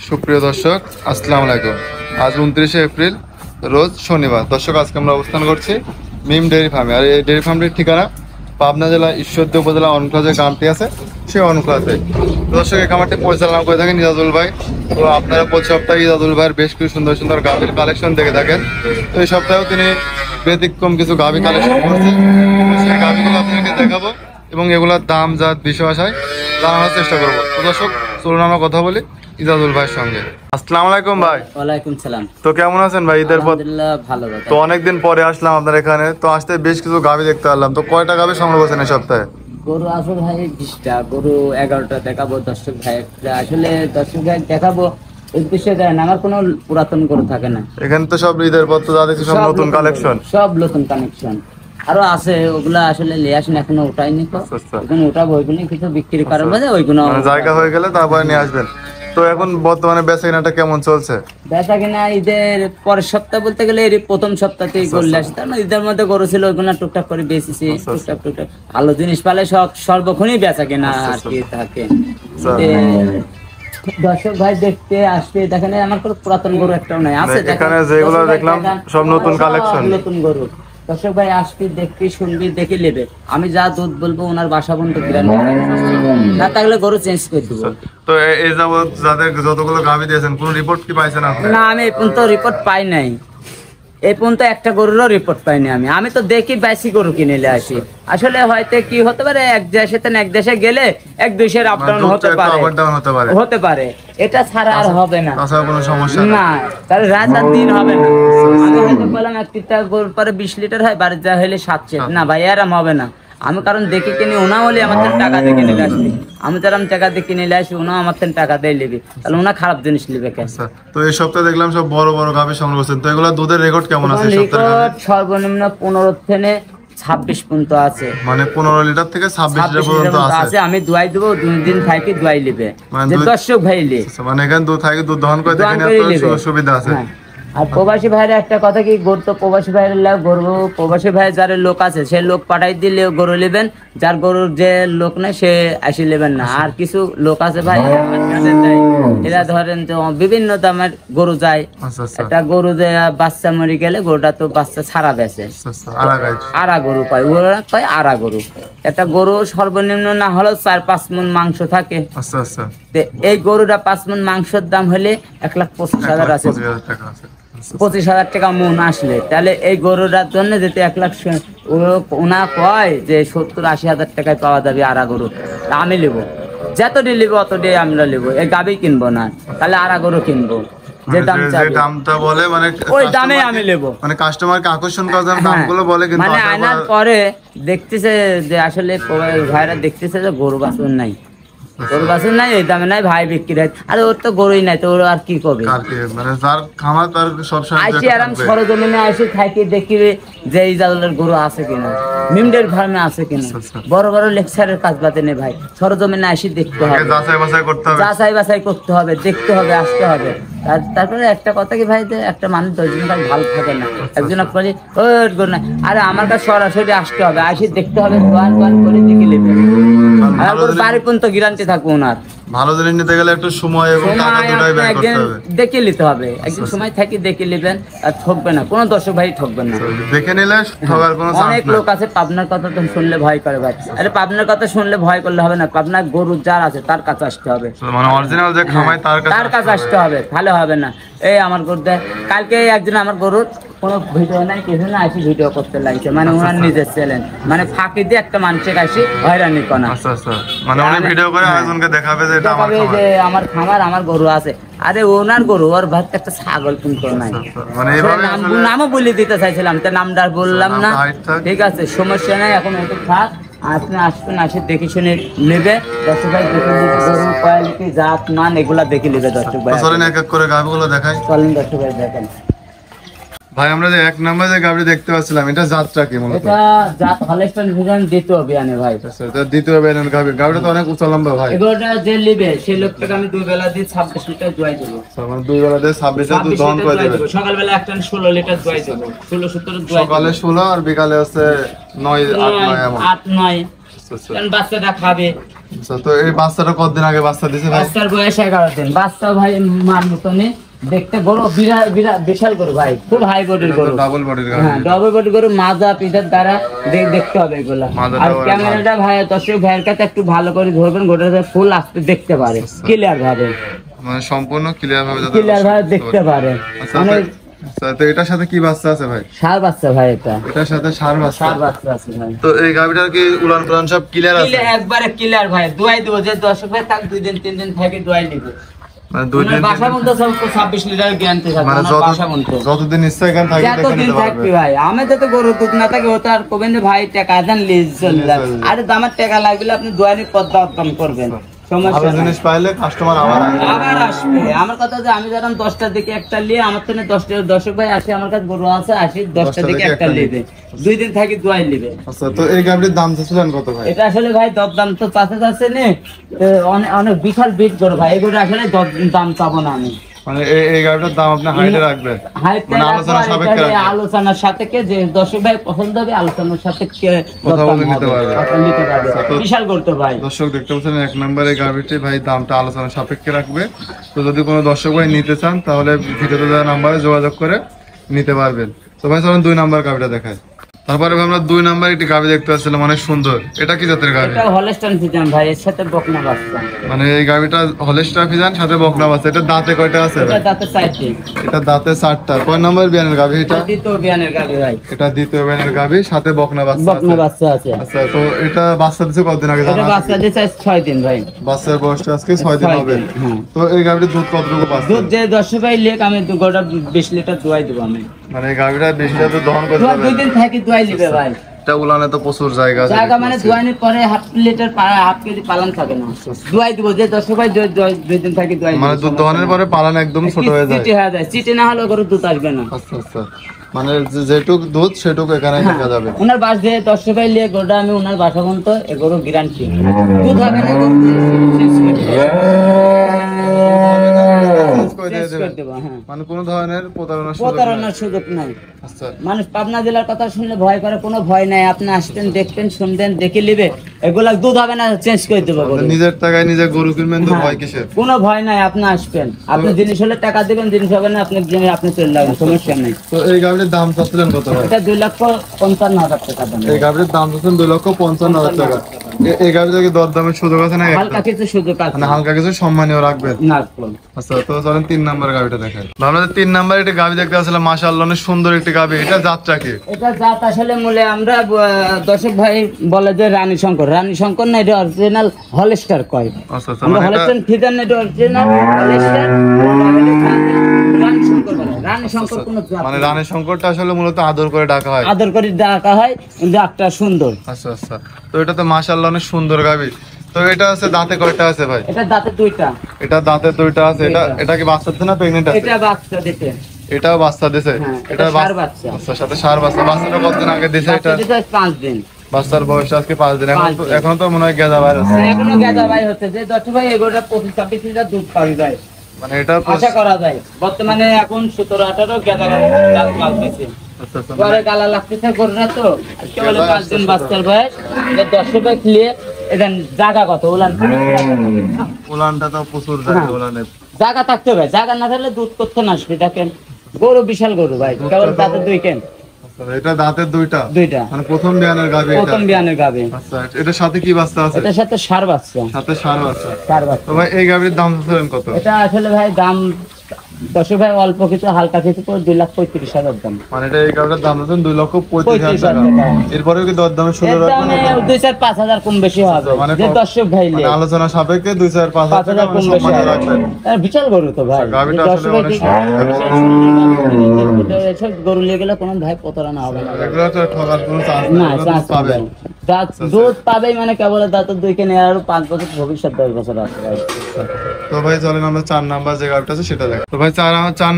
সুপ্রিয় দর্শক, আসসালামু আলাইকুম। আজ 29শে এপ্রিল, রোজ শনিবার। দর্শক, আজকে আমরা অবস্থান করছি মিম ডেয়ারি ফার্মে। আর এই ডেয়ারি ফার্মটির ঠিকানা পাবনা জেলা ঈশ্বরদী উপজেলা অনুখলা যে গ্রামটি আছে, সেই অনুখলাতে। দর্শক, এই খামারটি পরিচালনা করে থাকেন ইজাজুল ভাই। তো আপনারা প্রতি সপ্তাহে ইজাজুল ভাইয়ের বেশ কিছু সুন্দর সুন্দর গাভীর কালেকশন দেখে থাকেন। তো এই সপ্তাহেও তিনি ব্যতিক্রম কিছু গাভী কালেকশন করছেন। সেই গাভীগুলো আপনাদেরকে দেখাবো এবং এগুলোর দাম জাত বিষয় আশায় জানানোর চেষ্টা করবো। তো দর্শক, চলুন আমরা কথা বলি ইজাজুল ভাইয়ের সঙ্গে। আসসালামু আলাইকুম ভাই। ওয়ালাইকুম সালাম। তো কেমন আছেন ভাই? ঈদের পর আলহামদুলিল্লাহ ভালো। তো অনেকদিন পরে আসলাম আপনার এখানে। তো আসতে বেশ কিছু গাভী দেখতে পারলাম। তো কয়টা গাভী সংগ্রহ করছেন এই সপ্তাহে? গরু আছে ভাই 20টা, গরু 11টা দেখাবো দর্শক ভাই। আসলে দর্শক ভাই দেখাবো উদ্দেশ্যে দেয় না, আমার কোনো পুরাতন গরু থাকে না এখানে তো সব ঈদের পর তো যা দেখছি সব নতুন কালেকশন, সব নতুন কানেকশন আরো আছে। ওগুলা আসলে নিয়ে আসেন, এখনো ওটাইনি তো। এখন ওটাবো, ওইগুলি কিছু বিক্রি করার বাদে ওইগুলো জায়গা হয়ে গেলে তারপরে নিয়ে আসবেন। তো এখন বর্তমানে বেচা কেনাটা কেমন চলছে? বেচা কিনা ঈদের পরের সপ্তাহ বলতে গেলে এর প্রথম সপ্তাহতেই গরু আসে। তার মানে ঈদের মধ্যে গরু ছিল, ওইগুলো টুকটাক করে বেচেছি। টুকটাক ভালো জিনিস পালে সর্বক্ষণই বেচা কিনা আর কি থাকে। দর্শক ভাই দেখতে আসবে, দেখেন আমার কোনো পুরাতন গরু একটাও নাই। আছে এখানে যেগুলো দেখলাম সব নতুন কালেকশন, নতুন গরু। দর্শক ভাই আসবি, দেখবি, শুনবি, দেখে নেবে। আমি যা দুধ বলবো ওনার বাসা বন্ধ না থাকলে গরু চেঞ্জ করে দেবো। তো এই যাবত যাদের যতগুলো গাভী দিয়েছেন, কোনো রিপোর্ট কি পাইছেন আপনি? না, আমি এই পর্যন্ত রিপোর্ট পাই নাই। এই পর্যন্ত একটা গরুরও রিপোর্ট পাইনি। আমি তো দেখি বাইসি গরু কিনে নিয়ে আসি। আসলে হয়তো কি হতে পারে, এক দেশে গেলে এক দেশের আপ ডাউন হতে পারে, এটা ছাড়া আর হবে না। কোনো সমস্যা না, তাহলে রাত আর দিন হবে না। আমি হয়তো বললাম 1 লিটার গরুর পরে 20 লিটার হয়, বাড়ির যা হলে 7 না ভাই, এরম হবে না। আমি কারণ দেখে কিনে ওনা হলে আমার টাকা দিয়ে কিনে আসবি। আমি যারা টাকা দিয়ে কিনে আসি, ওনা আমার টাকা দিয়ে নেবে, তাহলে ওনা খারাপ জিনিস নেবে কেন? তো এই সপ্তাহে দেখলাম সব বড় বড় গাভী সংগ্রহ করছেন। তো এগুলা দুধের রেকর্ড কেমন আছে? রেকর্ড সর্বনিম্ন 15 থেকে 26 পর্যন্ত আছে। মানে 15 লিটার থেকে 26 লিটার পর্যন্ত আছে। আমি দুয়াই দেবো, 2 দিন থাকি দুয়াই নেবে, দর্শক ভাই লে। মানে এখানে দুধ থাকে, দুধ দহন করে দেখেন, এত সুবিধা আছে। আর প্রবাসী ভাইয়ের একটা কথা কি, গরু তো প্রবাসী ভাইয়ের গরু, প্রবাসী ভাইয়ের যার লোক আছে সে লোক পাঠাই দিলে গরু নেবেন, যার গরুর যে লোক নেই সে আসি নেবেন না। আর কিছু লোক আছে ভাই এরা ধরেন তো বিভিন্ন দামের গরু যায়। একটা গরু যে বাচ্চা মরে গেলে গরুটা তো বাচ্চা ছাড়া বেছে, আড়া গরু পায়, ওরা পায় আড়া গরু। একটা গরু সর্বনিম্ন না হলেও 4-5 মণ মাংস থাকে। এই গরুটা 5 মণ মাংসের দাম হলে 1,25,000 আছে। 25,000 টাকা মন আসলে, তাহলে এই গরুটার জন্য যেতে 1 লাখ ওনা কয় যে 70-80 হাজার টাকায় পাওয়া যাবে আড়া গরু। আমি নেবো, যতটি নেবো অতটি আমরা নেবো। এই গাবি কিনবো না, তাহলে আড়া গরু কিনবো। যে দামটা বলে মানে ওই দামে আমি নেবো। মানে কাস্টমারকে আকর্ষণ করার জন্য দামগুলো বলে, কিন্তু মানে আনার পরে দেখতেছে যে আসলে ভাইরা দেখতেছে যে গরু বাছুর নাই, গরু বাছুর নাই, এই দামে নাই, ভাই বিক্রি হয়। আরে ওর তো গরুই নাই, তো ওর আর কি করবে? মানে যার খামার তার সব সময় আইসি আরাম সরজমিনে আসি থাকি, দেখি যে এই জাতের গরু আছে কিনা, মিমডের ফার্মে আছে কিনা। বড় বড় লেকচারের কাজ বাদে নেই ভাই, সরজমিনে আসি দেখতে হবে, যাচাই বাছাই করতে হবে, দেখতে হবে, আসতে হবে। তারপরে একটা কথা কি ভাই, একটা মানুষ 10 দিন কাজ ভালো থাকে না। একজন করে ওর গরু না, আরে আমার কাছে সরাসরি আসতে হবে, আসি দেখতে হবে, দোয়ান করে দেখে নেবে। আর বাড়ি পর্যন্ত গ্যারান্টি থাকবো ওনার। ভালো জিনিস নিতে গেলে একটু সময় এবং টাকা দুটাই ব্যয় করতে হবে, দেখে নিতে হবে। একদিন সময় থাকি দেখে নেবেন, আর ঠকবে না, কোনো দর্শক ভাই ঠকবেন না। দেখে নিলে ঠকার কোনো চান্স নাই। অনেক লোক আছে পাবনার কথা তো শুনলে ভয় করে ভাই। আরে পাবনার কথা শুনলে ভয় করলে হবে না, পাবনার গরু যার আছে তার কাছে আসতে হবে, মানে অরিজিনাল যে খামায় তার কাছে আসতে হবে, ভালো হবে না। এই আমার গরু দেয়, কালকে একজন আমার গরুর কোনো ভিডিও নাই, কিছু না, আসি ভিডিও করতে লাগছে, মানে ওনার নিজের চ্যালেঞ্জ, মানে ফাঁকি দিয়ে একটা মানুষের কাছে হয়রানি করা। মানে উনি ভিডিও করে আরেকজনকে দেখাবে যে এটা আমার খামার, যে আমার খামার, আমার গরু আছে। আরে ওনার গরু, ওর ভাত একটা ছাগল কিনতো নাই, মানে এইভাবে নামও বলে দিতে চাইছিলাম, তো নামটা বললাম না। ঠিক আছে, সমস্যা নাই, এখন ওটা থাক। আপনি আসবেন, আসে দেখে শুনে নেবে দর্শক ভাই, দেখে গরুর কোয়ালিটি, জাত, মান এগুলা দেখে নেবে দর্শক ভাই। চলেন এক এক করে গাভিগুলো দেখাই, চলেন দর্শক ভাই দেখেন। ভাই আমরা যে 1 নম্বরে যে গাভি দেখতে পাচ্ছিলাম, এটা জাতটা কি? এটা জাত হলস্টাইন ফ্রিজিয়ান দ্বিতীয় বিয়ানে ভাই। আচ্ছা, এটা দ্বিতীয় বিয়ানের গাভি। গাভিটা তো অনেক উঁচা লম্বা ভাই। এগুলোটা যে নেবে সেই লোকটাকে আমি 2 বেলা দিয়ে 26 লিটার দুয়াই দেব। মানে 2 বেলা দিয়ে 26 লিটার দুধ দহন করে দেব। সকালবেলা একটা 16 লিটার দুয়াই দেব, 16-17 দুয়াই। সকালে 16 আর বিকালে হচ্ছে 9-8-9 এমন। 8-9 আচ্ছা আচ্ছা কারণ বাচ্চাটা খাবে। আচ্ছা, তো এই বাচ্চাটা কতদিন আগে বাচ্চা দিছে ভাই? বাচ্চার বয়স 11 দিন। বাচ্চা ভাই মার মতনই দেখতে, গরু বিশাল গরু ভাই, খুব হাই বডির গরু। ডাবল বডির গাভী। হ্যাঁ ডবল বডি গরু, মাজা পিঠের দ্বারা দেখতে হবে এগুলা। মাজাটা আর ওরা ক্যামেরাটা ভাই দর্শক ভাইয়ের কাছে একটু ভালো করে ধরবেন, গোটাটা ফুল আসতে দেখতে পারে ক্লিয়ার ভাবে, মানে সম্পূর্ণ ক্লিয়ার ভাবে যাতে ক্লিয়ার ভাবে দেখতে পারে। আচ্ছা অনেক আচ্ছা, তো এটার সাথে কি বাচ্চা আছে ভাই? ষাঁড় বাচ্চা ভাই, এটা এটার সাথে ষাঁড় বাচ্চা। ষাঁড় বাচ্চা আছে ভাই। তো এই গাভীটার কি উলান পালান সব ক্লিয়ার আছে? একবারে ক্লিয়ার ভাই, দোয়াই দেবো যে দর্শক ভাই তার 2 দিন 3 দিন থাকে দোয়াই নিবে। মানে 2 দিন বাসা মধ্যে সব 26 লিটার গ্যারান্টি থাকে মানে আমার বাসা মধ্যে। যতদিন ইচ্ছা এখানে থাকি দেখে যতদিন নিতে পারবে। থাকবি ভাই, আমি যাতে গরু দুধ না থাকে ও তো আর কবেন যে ভাই টাকা দেন লিজ চলে যায়। আরে আমার টাকা লাগলে আপনি দোয়ানি পদ্মা উত্তম করবেন, সমস্যা ভালো নাই। জিনিস পাইলে কাস্টমার আবার আসবে। আবার আসবে। আমার কথা যে আমি যখন 10টার দিকে একটা নিয়ে আমার থেকে 10টা দর্শক ভাই আসে, আমার কাছে গরু আছে, আসি 10টার দিকে একটা নেবে, 2 দিন থাকি দোয়াই নেবে। আচ্ছা, তো এই গাভীর দাম চাচ্ছিলেন কত ভাই? এটা আসলে ভাই দর দাম তো পাশে যাচ্ছে নে, অনেক অনেক বিশাল বিট গরু ভাই, এগুলো আসলে দাম চাবো না আমি। মানে এই গাভীটার দাম আপনি হাইটে রাখবেন, হাইটে মানে রাখবো, আলোচনা আর সাপেক্ষে এখানে রাখবেন। আলোচনার সাপেক্ষে যে দর্শক ভাই পছন্দ হবে, আলোচনার সাপেক্ষে কথা বলে দরদাম নিতে হবে, পারবে। কথা নিতে পারবে। বিশাল করতে ভাই। দর্শক দেখতে পাচ্ছেন 1 নম্বরে গাভীটি ভাই দামটা আলোচনা সাপেক্ষে রাখবে। তো যদি কোনো দর্শক ভাই নিতে চান তাহলে ভিডিওতে দেওয়া নাম্বারে যোগাযোগ করে নিতে পারবেন। তো ভাই চলুন 2 নাম্বার গাভীটা দেখায়। তারপরে ভাই আমরা 2 নাম্বার একটি গাভী দেখতে পাচ্ছিলাম, অনেক সুন্দর। এটা কি জাতের গাভী? এটা হলস্টাইন ফ্রিজিয়ান ভাই, এর সাথে বকনা বাচ্চা। মানে এই গাভীটা হলস্টাইন ফ্রিজিয়ান সাথে বকনা বাচ্চা। এটা দাঁতে কয়টা আছে এটা ভাই? দাঁতে 4টি। এটা দাঁতে 4টা। কয় নম্বর বিয়ানের গাভী এটা? দ্বিতীয় বিয়ানের গাবি ভাই, এটা দ্বিতীয় বিয়ানের গাভী, সাথে বকনা বাচ্চা বকনা আছে। বাচ্চা আছে। আচ্ছা, তো এটা বাচ্চা দিছে কতদিন আগে এটা জানা আছে? বাচ্চা দিয়েছে 6 দিন ভাই। বাচ্চার বয়সটা আজকে 6 দিন 6 হবে। দিন, হ্যাঁ। তো এই গাভীর দুধ কতটুকু পাচ্ছে? দুধ যে 10 ভাই লেক আমি 20 লিটার দোয়াই দেবো আমি। মানে এই গাভীটা বেশি তো দহন করতে দোয়া হবে। 2 দিন থাকি দোয়াই নিবে ভাই। এটা উলানে তো প্রচুর জায়গা আছে। জায়গা মানে দোয়ানির পরে হাফ লিটার হাফ কেজি পালন থাকে না, দোয়াই দিব যে 10 ভাই 2 দিন থাকি দোয়াই মানে দুধ দহনের পরে পালান একদম ছোট হয়ে যায়। চিটে হয়ে যায়, চিটে না হলে গরু দুধ আসবে না। আচ্ছা আচ্ছা, মানে যেটুক দুধ সেটুক এখানে দেখা যাবে। ওনার বাস দিয়ে 10 ভাই লিয়ে গরুটা আমি ওনার বাসা পর্যন্ত এ গরু গ্যারান্টি দুধ হবে না, গরু শেষ করে দেবো। হ্যাঁ, মানে কোনো ধরনের প্রতারণার সুযোগ নেই। প্রতারণার সুযোগ নাই। আচ্ছা, মানুষ পাবনা জেলার কথা শুনলে ভয় করে, কোনো ভয় নাই। আপনি আসতেন, দেখতেন, শুনতেন, দেখে নিবে, এগুলা দুধ হবে না, চেঞ্জ করে দেবো গরু। নিজের টাকায় নিজে গরু কিনবেন তো হ্যাঁ, ভয় কিসের? কোনো ভয় নাই। আপনি আসবেন, আপনি জিনিস হলে টাকা দিবেন, জিনিস হবে না আপনি জেনে আপনি চলে যাবেন, সমস্যা নেই। তো এই গাভীর দাম চাচ্ছিলেন কত ভাই? এটা 2,55,000 টাকা দাম। এই গাভীর দাম চাচ্ছেন 2,55,000 টাকা। এই গাভীটা কি দরদামের সুযোগ আছে না? হালকা কিছু সুযোগ আছে মানে হালকা কিছু সম্মানীয় রাখবেন। না। আচ্ছা, তো চলেন 3 নাম্বার গাভীটা দেখাই। আমরা 3 নাম্বার একটা গাভী দেখতে আসলাম, মাশাআল্লাহ অনেক সুন্দর একটি গাভী। এটা জাতটা কি? এটা জাত আসলে মূলে আমরা দর্শক ভাই বলে যে রানী শঙ্কর, রানী শঙ্কর না, এটা অরিজিনাল হলস্টার কয়। আচ্ছা আচ্ছা, আমরা মানে এটা হলস্টার ফিজার না, এটা অরিজিনাল হলস্টার, রানী শঙ্কর বলে। রানী শঙ্কর কোন জাত মানে না। রানী শঙ্করটা আসলে মূলত আদর করে ডাকা হয়। আদর করে ডাকা হয়, জাতটা সুন্দর। আচ্ছা আচ্ছা, তো এটা তো মাশাআল্লাহ অনেক সুন্দর গাভী। তো এটা আছে দাঁতে কয়টা আছে ভাই? এটা দাঁতে 2টা। এটা দাঁতে 2টা আছে। এটা কি বাচ্চা দিছে না প্রেগন্যান্ট আছে? এটা বাচ্চা দিতে। এটাও বাচ্চা দিছে। হ্যাঁ, এটা ষাঁড় বাচ্চা। আচ্ছা, সাথে ষাঁড় বাচ্চা। বাচ্চাটা কতদিন আগে দিছে এটা? বাচ্চা দিতে 5 দিন। বাচ্চার বয়স আজকে 5 দিন। পাঁচ দিন। এখন তো মনে হয় গেদা বাইর আছে। এখনো গেদা ভাই হচ্ছে যে দর্শক ভাই এগুলোটা 25-26 লিটার দুধ পাওয়া যায়, মানে এটা আশা করা যায়। বর্তমানে এখন 17-18 গেদা লাগতেছে, আচ্ছা আচ্ছা, পরে গালা লাগতেছে গরুরা তো কেবল 5 দিন বাচ্চার বয়স। এটা 10 ভাই ক্লিয়ার। এটা জায়গা কত উলান? উলানটা তো প্রচুর জায়গা। হ্যাঁ। উলানে জায়গা থাকতে হবে, জায়গা না থাকলে দুধ করতে না আসবে। দেখেন গরু বিশাল গরু ভাই, কেবল দাঁতে 2 কেন। আচ্ছা, এটা দাঁতের 2টা। 2টা মানে প্রথম বিয়ানের গাভী এটা। প্রথম বিয়ানের গাবে। আচ্ছা, এটার সাথে কি বাচ্চা আছে? এটার সাথে ষাঁড় বাচ্চা। সাথে ষাঁড় বাচ্চা। ষাঁড় বাচ্চা। তো ভাই এই গাভীর দাম চাচ্ছেন কত? এটা আসলে ভাই দাম দর্শক ভাই অল্প কিছু হালকা কিছু করে 2,35,000 দাম। মানে এটা এই গাভীর দাম চাচ্ছেন 2,35,000 টাকা। 35,000 টাকা। এরপরেও কি দরদামের সুযোগ এর রাখবেন? দামে 2-4-5,000 কম বেশি হবে, মানে যে দর্শক ভাই মানে নিয়ে আলোচনা সাপেক্ষে 2-4-5,000 টাকা 5,000 কম বেশি সম্মানীয় হবে। রাখবেন। বিশাল গরু তো ভাই, গাভীটা যে আসলে দর্শক ভাই অনেক এসব গরু নিয়ে গেলে কোনো ভাই প্রতারণা হবে না। এগুলো তো ঠকার কোনো চান্স না, নেই, চান্স পাবে। পাবে দুধ পাবেই, মানে কেবল দাঁতের 2 কেনে আরো 5 বছর ভবিষ্যৎ 10 বছর আছে ভাই। তো ভাই চলেন আমরা 4 নাম্বার যে গাভীটা আছে সেটা দেখ। তো ভাই 4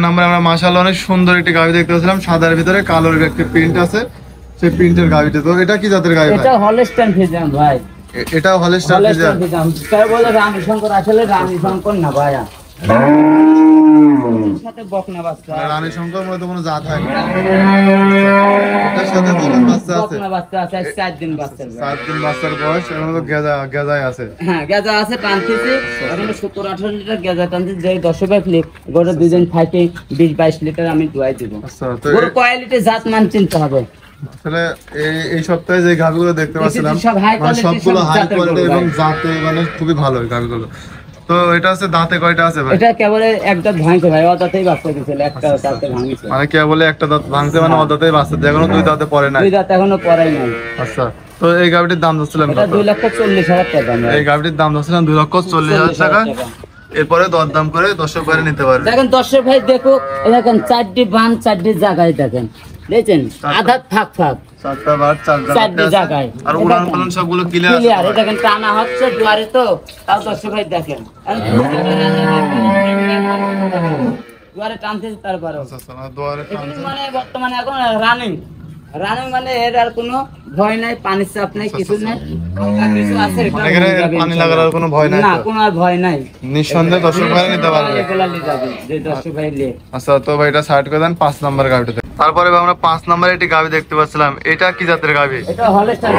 নাম্বারে আমরা মাশাআল্লাহ অনেক সুন্দর একটি গাভী দেখতে পাচ্ছিলাম, সাদার ভিতরে কালোর একটি প্রিন্ট আছে। সেই প্রিন্টের গাভীটা, তো এটা কি জাতের গাভী ভাই? এটা হলস্টাইন ফ্রিজিয়ান ভাই। এটাও হলস্টাইন ফ্রিজিয়ান। Holstein Friesian. তাই বলে রানী শঙ্কর, আসলে রানী শঙ্কর না ভাইয়া। সাথে বকনা বাচ্চা মানে রানী শঙ্কর মধ্যে কোনো জাত হয় না। এটার সাথে বলদ বাচ্চা আছে, বকনা বাচ্চা আছে 4 দিন বাচ্চা 7 দিন বাচ্চার বয়স, এখন তো গেজায় আছে। হ্যাঁ গেজা আছে টানতেছি এখন 17-18 লিটার গেজা টানতেছি, যে 10 ভাই ফ্লিপ গরু দুজন ফাইটে 20-22 লিটার আমি দুয়াই দিব। আচ্ছা, তো গরু কোয়ালিটি জাত মান চিনতে হবে। আসলে এই সপ্তাহে যে গাভিগুলো দেখতে পাচ্ছিলাম সব high মানে quality, সবগুলো সব হাই জাতের কোয়ালিটি গরু এবং ভাই। জাতে মানে খুবই ভালো এই গাভিগুলো। তো এটা হচ্ছে দাঁতে কয়টা আছে ভাই? এটা কেবল একটা ভাঙছে ভাই, অদাতেই বাচ্চা দিছিল, একটা দাঁতে ভাঙছে। মানে কে বলে একটা দাঁত ভাঙছে মানে অদাতেই বাচ্চা দিয়ে, এখনো 2 দাঁতে পড়ে নাই। দুই দাঁত এখনো পড়াই নাই। আচ্ছা, তো এই গাভিটির দাম যাচ্ছিলাম এটা কত? 2,40,000 টাকা ভাই। এই গাভিটির দাম যাচ্ছিলাম 2,40,000 টাকা। এরপরে দরদাম করে দর্শক বাইরে নিতে পারবে। দেখেন দর্শক ভাই দেখো, দেখেন 4টি বান 4টি জায়গায় দেখেন, দেখছেন আধা ফাঁক 7টা বার 4 4টি জায়গায়, আর উড়ান পালন সবগুলো ক্লিয়ার আছে ক্লিয়ার। ভাই। দেখেন টানা হচ্ছে দুয়ারে, তো তাও দর্শক ভাই দেখেন দুয়ারে টানতেছে তারপরে আচ্ছা, আচ্ছা, মানে দুয়ারে এগুলি মানে বর্তমানে এখন রানিং মানে এর আর কোনো ভয় নাই, পানির চাপ নাই, কিছু নাই, হালকা কিছু আছে, এটা মানে এখানে হয়ে যাবে পানি ইনশাআল্লাহ। লাগার আর কোনো ভয় নাই না, তো? কোনো আর ভয় নাই, নিঃসন্দেহে দর্শক বাইরে নিতে পারবে। এগুলা নিয়ে যাবে, যে দর্শক ভাই নিয়ে। আচ্ছা, তো ভাই এটা সাইড করে দেন 5 নাম্বার গাভিটাতে। তারপরে ভাই আমরা 5 নাম্বারে একটি গাভি দেখতে পাচ্ছিলাম, এটা কি জাতের গাভি? এটা হলস্টাইন।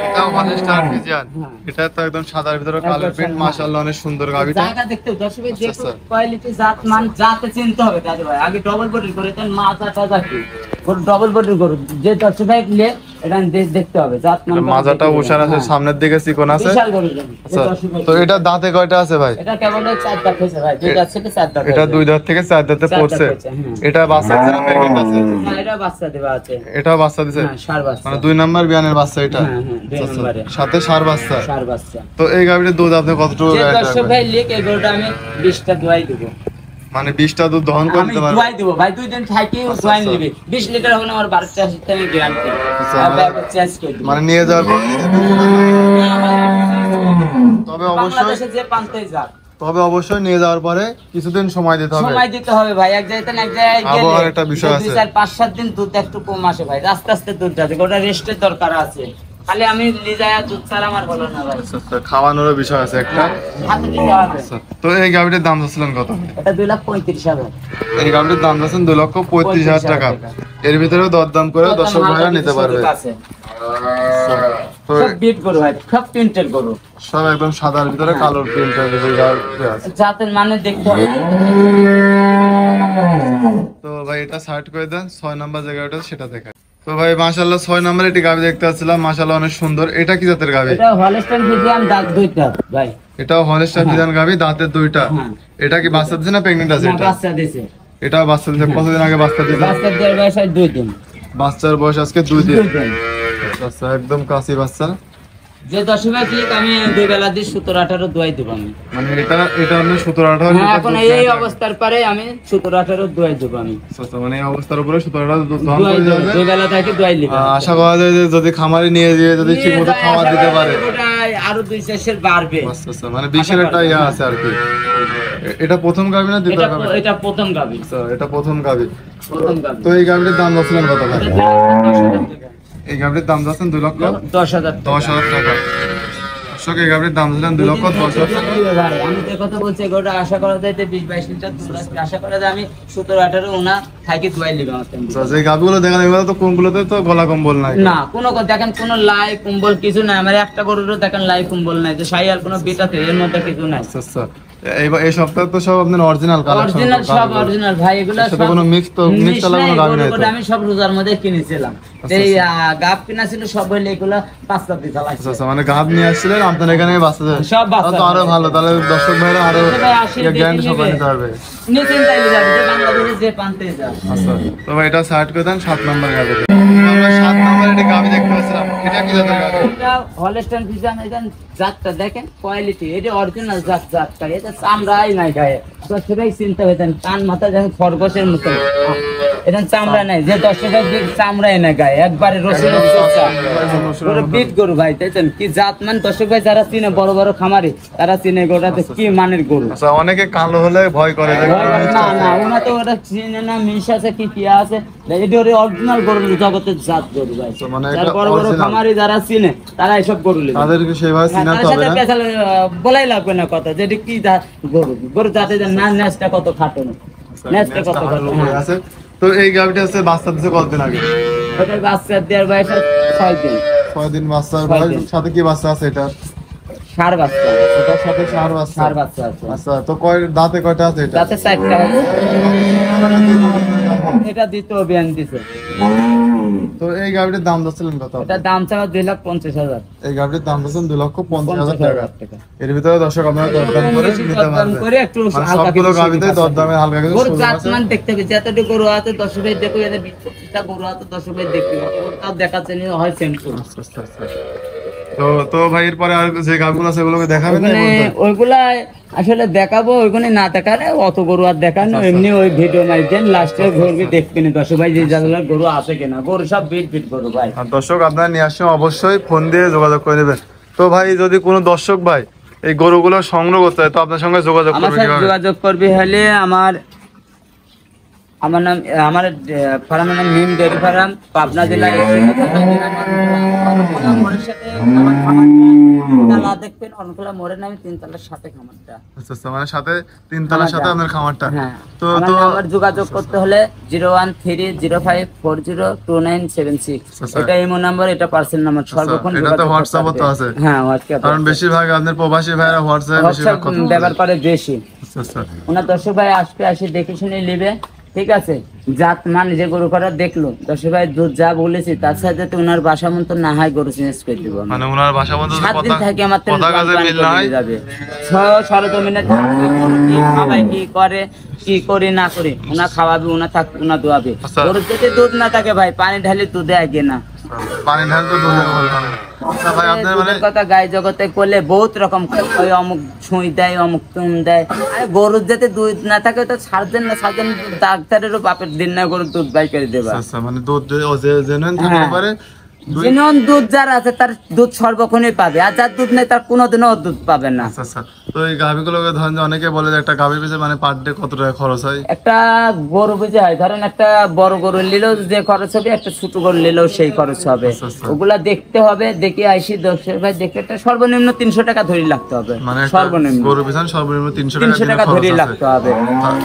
এটাও হলস্টাইন ফ্রিজিয়ান। হ্যাঁ। এটা তো একদম সাদার ভিতরে কালো প্রিন্ট, মাশাআল্লাহ অনেক সুন্দর গাভিটা। জায়গা দেখতে দর্শক ভাই দেখো, আচ্ছা। কোয়ালিটি জাত মান জাতে চিনতে হবে দাদু ভাই। আগে ডবল বডি করে দেন, মাথাটা দেখি গরু ডবল বডি গরু, যে দর্শক ভাই নিয়ে এটা দেখতে হবে জাত মান। মাজাটা ওশার আছে, সামনের দিকে চিকন আছে। বিশাল গরু যেন, যে আচ্ছা, দর্শক ভাই। তো এটা দাঁতে কয়টা আছে ভাই? এটা কেবল 4 দাঁত হয়েছে ভাই, 2 দাঁত থেকে 4 দাঁত এটা হয়েছে। 2 দাঁত থেকে 4 দাঁতে 4 দাঁত পড়ছে। হয়েছে, হ্যাঁ। এটা বাচ্চা দিছে না প্রেগন্যান্ট আছে? না, এটা বাচ্চা দেওয়া আছে। এটাও বাচ্চা দিছে, হ্যাঁ, ষাঁড় বাচ্চা। মানে 2 নাম্বার বিয়ানের বাচ্চা এটা। হ্যাঁ, হ্যাঁ, 2 আচ্ছা, নম্বরে। সাথে ষাঁড় বাচ্চা। ষাঁড় বাচ্চা। তো এই গাভিটার দুধ আপনি কতটুকু যে গায়ে দর্শক রাখবেন? ভাই লিখ এই গরুটা আমি 20টা দোয়াই দেবো। মানে 20টা দুধ দহন করে আমি দিতে পারবেন? দোয়াই দেবো ভাই, 2 দিন থাকি দোয়াই আচ্ছা। নিবি। 20 লিটার হবে না, আমার 12টা আসতে আমি গ্যারান্টি। আচ্ছা, আর ব্যাপার চেঞ্জ করে দিবো। মানে নিয়ে যাওয়ার পর তবে অবশ্যই বাংলাদেশে যে পান্তাই যাক, নিয়ে যাওয়ার পরে কিছুদিন সময় দিতে হবে। সময় দিতে হবে ভাই। এক জায়গায় না এক জায়গায় আবহাওয়ার গেলে একটা বিষয় আছে। 2-4-5-7 দিন দুধ একটু কম আসে ভাই, আস্তে আস্তে দুধ যাচ্ছে, ওটা রেস্টের দরকার আছে। খালি আমি লিজায়া দুধ ছাড়া আমার ভালো না ভাই, আচ্ছা, আচ্ছা, খাওয়ানোর বিষয় আছে একটা। হাতে দিতে হবে। আচ্ছা, তো এই গাভিটির দাম যাচ্ছিলেন কত? এটা 2,35,000। এই গাভিটির দাম যাচ্ছেন 2,35,000 টাকা। এর ভিতরেও দরদাম করে দর্শক ভাইরা নিতে পারবে। তো সব বিট গরু ভাই, সব প্রিন্টের গরু, সব একদম সাদার ভিতরে কালোর প্রিন্টের আছে। জাতের মানে দেখতে হবে। তো ভাই এটা সার্ট করে দেন 6 নাম্বার জায়গাটা সেটা দেখায়। তো ভাই মাশাআল্লাহ 6 নাম্বার এটি গাভি দেখতে পাচ্ছিলাম, মাশাআল্লাহ অনেক সুন্দর। এটা কি জাতের গাভি? এটা হলস্টাইন ফ্রিজিয়ান, দাঁত 2টা ভাই। এটাও হলস্টাইন ফ্রিজিয়ান গাভি, দাঁতের 2টা। হ্যাঁ। এটা কি বাচ্চা দিছে না প্রেগন্যান্ট আছে না, এটা? বাচ্চা দিছে। এটাও বাচ্চা দিছে, কতদিন আগে বাচ্চা দিছে? বাচ্চার দেড় বয়স হয় 2 দিন। বাচ্চার বয়স আজকে 2 দিন। 2 দিন। আচ্ছা, একদম কাশি বাচ্চা। যে 10 ক্লিক আমি 2 বেলা দিয়ে 17-18 দোয়াই দেবো আমি। মানে এটা আপনি 17-18 হ্যাঁ, এখন এই অবস্থার পরে আমি 17-18 দোয়াই দেবো আমি। আচ্ছা, মানে এই অবস্থার উপরে 17-18 দুধ দহন দোয়াই করে দেবো, যাবে। 2 বেলা থেকে দোয়াই নিবে। আশা করা যায় যে যদি খামারে নিয়ে যেয়ে যদি ঠিক মতো খাবার দিতে পারে, আরো 2-4 বাড়বে। আচ্ছা, আচ্ছা, মানে 20-এর একটা ইয়া আছে আর কি। এটা প্রথম গাভি না দ্বিতীয় গাভি? এটা প্রথম গাবি। আচ্ছা, এটা প্রথম গাভি। প্রথম গাবি। তো এই গাভিটির দাম যাচ্ছিলেন কত ভাই? 10,000 টাকা। এই গাভিটির দাম যাচ্ছেন 10,000 টাকা। 2,10,000 টাকা। দর্শক, এই গাভিটির দাম ছিলেন 2,10,000 টাকা। ভাই, আমি যে কথা বলছি গোটা আশা করা যায় 20-22 লিটার দুধ আসবে। আশা করা যায় আমি 17-18 উনা থাকি দোয়াই নিবে আমার থেকে। আচ্ছা, যে গাভিগুলো দেখেন এগুলো তো কোনগুলোতে তো গলা কম্বল নাই। না, কোনো দেখেন কোনো লাই কুম্বল কিছু নাই। আমার একটা গরুরও দেখেন লাই কুম্বল নাই, যে সাই আর কোনো বিটাতে এর মধ্যে কিছু নাই। আচ্ছা, আচ্ছা, এই সপ্তাহে তো সব আপনার অরিজিনাল কালেকশন, অরিজিনাল, সব অরিজিনাল ভাই। এগুলো সাথে কোনো মিক্স তো মিক্স কালার কোনো গাভি নাই তো? আমি সব রোজার মধ্যে কিনেছিলাম। এই গাব কিনা ছিল সব, হইলে এগুলো 5 লাখ দিয়ে চালাইছে। আচ্ছা, আচ্ছা, মানে গাভ নিয়ে আসছিলেন আপনার এখানে বাচ্চাদের সব বাচ্চা। তো আরো ভালো, তাহলে দর্শক ভাইরা আরো ভাই, আসি, জ্ঞান দেখে সবাই নিবে। নিতে পারবে। নিশ্চিন্ত চাইলে যাবে, যে বাংলাদেশে যে পান্তে যাবে। আচ্ছা, তো ভাই এটা সাইড করে দেন 7 নাম্বার গাভি। আমরা 7 নাম্বার এটা গাভি দেখতে পাচ্ছিলাম, এটা কি জাতের গাভি? এটা হলস্টাইন ফ্রিজিয়ান। এটা জাতটা দেখেন, কোয়ালিটি, এটা অরিজিনাল জাতটা। এটা চামড়াই নাই গায়ে, তো সেটাই চিন্তা হইতেন। কান মাথা দেখেন খরগোশের মতো, এটা চামড়া নাই। যে 10 দিক চামড়াই না গায়ে, একবারে রসুন বিট গরু ভাই। দেখছেন কি জাত মান? দর্শক ভাই যারা চিনে, বড় বড় খামারি, তারা চিনে গোটাতে কি মানের গরু। আচ্ছা, অনেকে কালো হলে ভয় করে যে না না, ওনা তো ওরা চিনে না, মিশ আছে কি আছে। এটা ওর অরিজিনাল গরু, জগতের জাত গরু ভাই। মানে যারা এটা বড় বড় original। খামারি যারা চিনে, তারা এসব গরু নেবে। তাদেরকে সেভাবে চিনাতে হবে না। বলাই লাগবে না কথা, যে এটা কি গরু, গরু যাতে না ন্যাসটা কত খাটো না। নেক্সটে কত করবে? হ্যাঁ। আছে। তো এই গাভিটা হচ্ছে বাচ্চা দিছে কতদিন আগে? ওটার বাচ্চা দেওয়ার বয়স 6 দিন। 6 দিন বাচ্চার 6 বয়স। দিন। সাথে কি বাচ্চা আছে এটা? ষাঁড় বাচ্চা। এটার সাথে ষাঁড় বাচ্চা। ষাঁড় বাচ্চা আছে। আচ্ছা, তো দাঁতে কয়টা আছে এটা? তাতে 4টা আছে। এটা দ্বিতীয় বিয়ান দিছে। তো এই গাভিটার দাম যাচ্ছিলেন কত? এটার দাম চাওয়া 2,50,000। এই গাভিটার দাম যাচ্ছেন 2,50,000 টাকা। 50,000 টাকা। এর ভিতরে দর্শক আপনারা দরদাম করে নিতে দরদাম পারবেন। করে একটু মানে হালকা সবগুলো কিছু গাভিতে সুবিধা দরদামে হালকা কিছু গরুর সুযোগ আছে। জাতমান দেখতে হবে, যতটুকু গরু আছে 10 ভাই দেখো, এদের 20-25টা গরু আছে 10 ভাই দেখতে হবে, ওটাও দেখাচ্ছে নিয়ে হয় সিম্পল। আচ্ছা, আচ্ছা, আচ্ছা। তো ভাই এরপরে আর যে গাভিগুলো আছে সেগুলোকে দেখাবেন না? ওইগুলা আসলে দেখাবো, ওইগুলো না দেখালে অত গরু আর দেখানো, এমনি ওই ভিডিও মাইছেন লাস্টে ঘুরবি দেখবেন 10 ভাই যে জায়গায় গরু আছে কিনা। গরু সব বিট গরু ভাই। আর দর্শক আপনারা নিয়ে আসলে অবশ্যই ফোন দিয়ে যোগাযোগ করে নেবেন। তো ভাই যদি কোনো দর্শক ভাই এই গরুগুলো সংগ্রহ করতে হয় তো আপনার সঙ্গে যোগাযোগ আমার করবে সাথে কিভাবে? যোগাযোগ করবি হলে আমার নাম, আমার ফার্মের নাম মিম ডেয়ারি ফার্ম, পাবনা জেলায়। দেখবেন অনকলা মোড়ের নামে 3 তলার সাথে খামারটা। আচ্ছা, আচ্ছা, মানে সাথে 3 তলার সাথে আপনার খামারটা। হ্যাঁ। তো আমার নাম্বার যোগাযোগ করতে হলে 01305402976। আচ্ছা। এটা ইমো নাম্বার, এটা পার্সেল নাম্বার, সর্বক্ষণ এটা তো যোগাযোগ হোয়াটসঅ্যাপও করতে তো হবে। আছে। হ্যাঁ, হোয়াটসঅ্যাপ। কারণ বেশিরভাগ আপনার প্রবাসী ভাইরা হোয়াটসঅ্যাপে বেশিরভাগ হোয়াটসঅ্যাপ কথা বলে। ব্যবহার করে বেশি। আচ্ছা, আচ্ছা। ওনার দর্শক ভাই আসে দেখে শুনে নেবে, ঠিক আছে। জাত মান যে গরু করা দেখলো, দর্শক ভাই দুধ যা বলেছি তার সাথে তো ওনার বাসা মতো না হয় গরু চেঞ্জ করে দিব। মানে ওনার ভাষা বলতে 7 দিন থাকে আমার তেল কথা কাজে মিল না হয়। যাবে। সরজমিনে থাকবে, গরু কি খাওয়ায়, কি করে, কি করি না করি, ওনা খাওয়াবে, ওনা থাকবে, ওনা দোয়াবে। আচ্ছা। গরুর যদি দুধ না থাকে ভাই, পানি ঢালি দুধে আগে না। পানি ঢাল তো দুধের বললাম। আচ্ছা ভাই আপনার মানে দুধের কথা গায়ে জগতে করলে বহুত রকম, ওই অমুক ছুঁই দেয়, অমুক তুম দেয়। আরে গরুর যাতে দুধ না থাকে তো ছাড়ছেন না, ছাড়ছেন ডাক্তারেরও বাপের দিন না গরুর দুধ বাই করে দেবা। আচ্ছা, আচ্ছা, মানে দুধ জেনুইন থাকতে হ্যাঁ। পারে। যেমন দুধ যার আছে তার দুধ সর্বক্ষণই পাবে, আর যার দুধ নেই তার কোনোদিনও দুধ পাবে না। আচ্ছা, আচ্ছা। তো এই গাভিগুলোকে ধরেন যে অনেকে বলে যে একটা গাভি পিছে মানে পার ডে কত টাকা খরচ হয়? একটা গরু বুঝে হয়, ধরেন একটা বড় গরু নিলেও যে খরচ হবে, একটা ছোট গরু নিলেও সেই খরচ হবে। আচ্ছা, আচ্ছা। ওগুলা দেখতে হবে, দেখে আইসি দর্শক ভাই দেখে একটা সর্বনিম্ন 300 টাকা ধরে রাখতে হবে। মানে একটা সর্বনিম্ন গরু পিছনে সর্বনিম্ন 300 300 টাকা খরচ ধরে আছে। রাখতে হবে।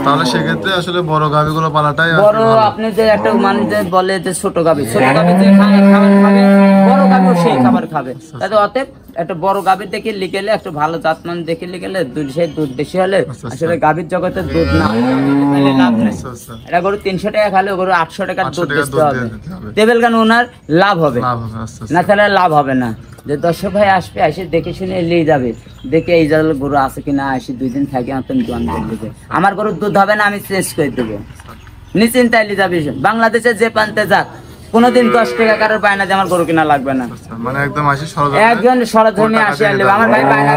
তাহলে সেক্ষেত্রে আসলে বড় গাভিগুলো পালাটাই আর কি বড় ভালো। আপনি যে একটা মানুষ যে বলে যে ছোট গাভী যে খাবার খাবে, বড় গাভীও সেই খাবার খাবে। তাতে অতএব একটা বড় গাভীর দেখে লিখেলে, একটা ভালো জাতমান দেখে লিখেলে, সেই দুধ বেশি হলে আচ্ছা, আসলে গাভীর জগতে দুধ না তাহলে লাভ নেই। আচ্ছা, আচ্ছা। এটা গরু 300 টাকা খালে গরু 800 টাকার 800 দুধ টাকার বেচতে দুধ হবে, দিতে হবে। দেবেল গান ওনার লাভ হবে। লাভ হবে। আচ্ছা, আচ্ছা। না তাহলে লাভ হবে না। যে দর্শক ভাই আসবে, এসে দেখে শুনে নিয়ে যাবে, দেখে এই জায়গায় গরু আছে কিনা, আসি 2 দিন থাকে আপনার দোয়ান করে দেবে। আমার গরুর দুধ হবে না, আমি চেঞ্জ করে দেবো, নিশ্চিন্তায় নিয়ে যাবে। বাংলাদেশে যে প্রান্তে যাক, কোনোদিন 10 টাকা কারোর বায়না যে আমার গরু কিনা লাগবে না। আচ্ছা, মানে একদম আসি সরজমিনে একজন সরাসরি টাকা আসে দিয়ে আনলে দেওয়া আমার ভাই হবে। বায়না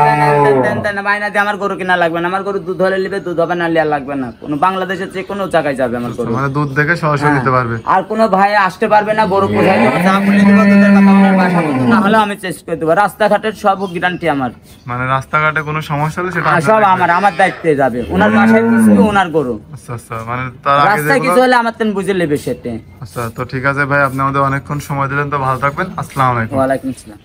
দেন না, বায়না দিয়ে আমার গরু কিনা লাগবে না। আমার গরু দুধ হলে নিবে, দুধ হবে না লিয়া লাগবে না। কোনো বাংলাদেশের যে কোনো জায়গায় যাবে আমার গরু। মানে দুধ দেখে সরাসরি হ্যাঁ। নিতে পারবে। আর কোনো ভাই আসতে পারবে না, গরু কোথায় দেবো, যা বলে দেবো, দুধের কথা আমার বাসা মতো না হলেও আমি চেষ্টা করে দেবো। রাস্তাঘাটের সব গ্যারান্টি আমার, মানে রাস্তাঘাটে কোনো সমস্যা হলে সেটা আর আপনার সব দেখবেন। আমার দায়িত্বে যাবে। ওনার বাসায় কিছু, ওনার গরু, আচ্ছা, আচ্ছা, মানে তার আগে রাস্তায় কিছু যেগুলো হলে আমার তেন বুঝে নেবে সেটা। আচ্ছা, তো ঠিক আছে ভাই, আপনি আমাদের অনেকক্ষণ সময় দিলেন, তো ভালো থাকবেন। আসসালামু আলাইকুম। ওয়ালাইকুম আসসালাম।